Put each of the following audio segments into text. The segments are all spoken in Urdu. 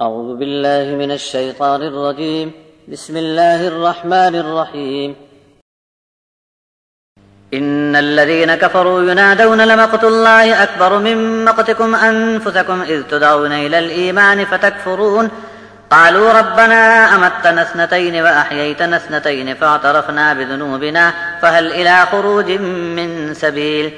أعوذ بالله من الشيطان الرجيم. بسم الله الرحمن الرحيم. إن الذين كفروا ينادون لمقت الله أكبر من مقتكم أنفسكم إذ تدعون إلى الإيمان فتكفرون قالوا ربنا أمتنا اثنتين وأحييتنا اثنتين فاعترفنا بذنوبنا فهل إلى خروج من سبيل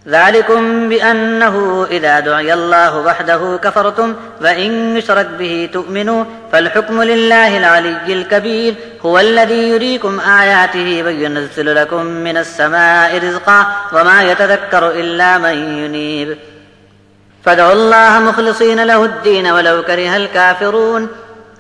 ذلكم بأنه إذا دعي الله وحده كفرتم وإن يشرك به تؤمنوا فالحكم لله العلي الكبير هو الذي يريكم آياته وينزل لكم من السماء رزقا وما يتذكر إلا من ينيب فادعوا الله مخلصين له الدين ولو كره الكافرون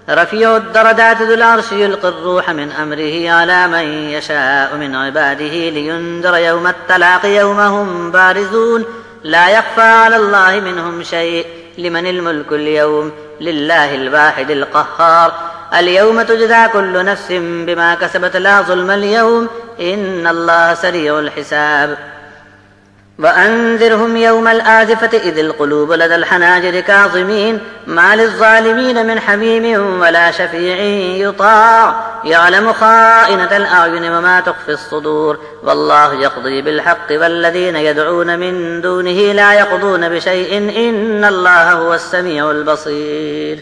رفيع الدرجات ذو العرش يلقي الروح من أمره على من يشاء من عباده لينذر يوم التلاق يوم هم بارزون لا يخفى على الله منهم شيء لمن الملك اليوم لله الواحد القهار اليوم تجزى كل نفس بما كسبت لا ظلم اليوم إن الله سريع الحساب وأنذرهم يوم الآزفة إذ القلوب لدى الحناجر كاظمين ما للظالمين من حميم ولا شفيع يطاع يعلم خائنة الأعين وما تخفي الصدور والله يقضي بالحق والذين يدعون من دونه لا يقضون بشيء إن الله هو السميع البصير.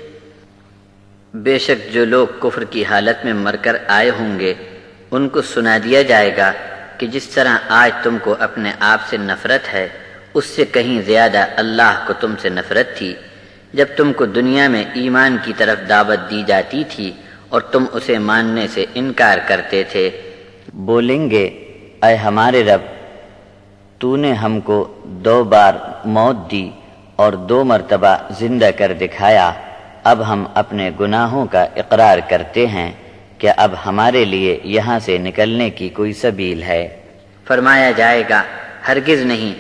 بے شک جو لوگ کفر کی حالت میں مر کر آئے ہوں گے ان کو سنا دیا جائے گا کہ جس طرح آج تم کو اپنے آپ سے نفرت ہے اس سے کہیں زیادہ اللہ کو تم سے نفرت تھی جب تم کو دنیا میں ایمان کی طرف دعوت دی جاتی تھی اور تم اسے ماننے سے انکار کرتے تھے. بولیں گے اے ہمارے رب تو نے ہم کو 2 بار موت دی اور 2 مرتبہ زندہ کر دکھایا اب ہم اپنے گناہوں کا اقرار کرتے ہیں کیا اب ہمارے لیے یہاں سے نکلنے کی کوئی سبیل ہے؟ فرمایا جائے گا ہرگز نہیں،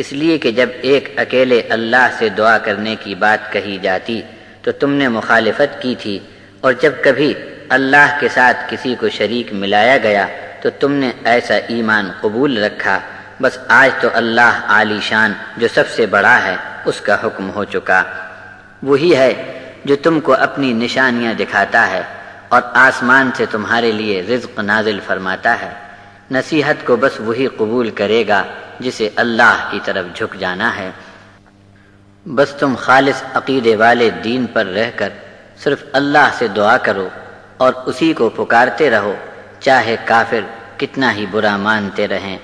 اس لیے کہ جب ایک اکیلے اللہ سے دعا کرنے کی بات کہی جاتی تو تم نے مخالفت کی تھی اور جب کبھی اللہ کے ساتھ کسی کو شریک ملایا گیا تو تم نے ایسا ایمان قبول رکھا. بس آج تو اللہ عالی شان جو سب سے بڑا ہے اس کا حکم ہو چکا. وہی ہے جو تم کو اپنی نشانیاں دکھاتا ہے اور آسمان سے تمہارے لیے رزق نازل فرماتا ہے. نصیحت کو بس وہی قبول کرے گا جسے اللہ کی طرف جھک جانا ہے. بس تم خالص عقیدے والے دین پر رہ کر صرف اللہ سے دعا کرو اور اسی کو پکارتے رہو چاہے کافر کتنا ہی برا مانتے رہیں.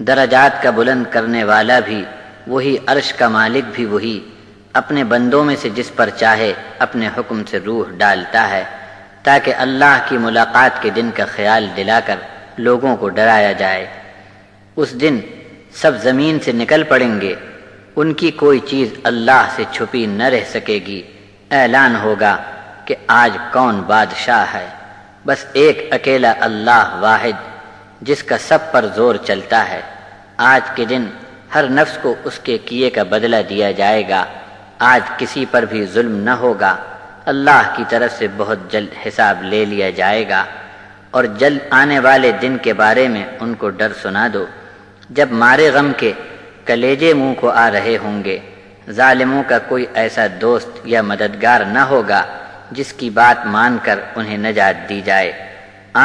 درجات کا بلند کرنے والا بھی وہی، عرش کا مالک بھی وہی، اپنے بندوں میں سے جس پر چاہے اپنے حکم سے روح ڈالتا ہے تاکہ اللہ کی ملاقات کے دن کا خیال دلا کر لوگوں کو ڈرایا جائے. اس دن سب زمین سے نکل پڑیں گے، ان کی کوئی چیز اللہ سے چھپی نہ رہ سکے گی. اعلان ہوگا کہ آج کون بادشاہ ہے؟ بس ایک اکیلا اللہ واحد جس کا سب پر زور چلتا ہے. آج کے دن ہر نفس کو اس کے کیے کا بدلہ دیا جائے گا. آج کسی پر بھی ظلم نہ ہوگا. اللہ کی طرف سے بہت جلد حساب لے لیا جائے گا اور جلد آنے والے دن کے بارے میں ان کو ڈر سنا دو جب مارے غم کے کلیجے منہ کو آ رہے ہوں گے. ظالموں کا کوئی ایسا دوست یا مددگار نہ ہوگا جس کی بات مان کر انہیں نجات دی جائے.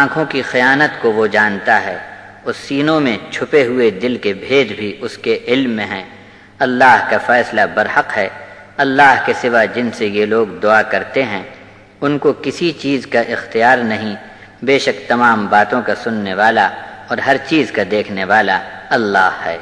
آنکھوں کی خیانت کو وہ جانتا ہے، اس سینوں میں چھپے ہوئے دل کے بھید بھی اس کے علم میں ہیں. اللہ کا فیصلہ برحق ہے. اللہ کے سوا جن سے یہ لوگ دعا کرتے ہیں ان کو کسی چیز کا اختیار نہیں. بے شک تمام باتوں کا سننے والا اور ہر چیز کا دیکھنے والا اللہ ہے.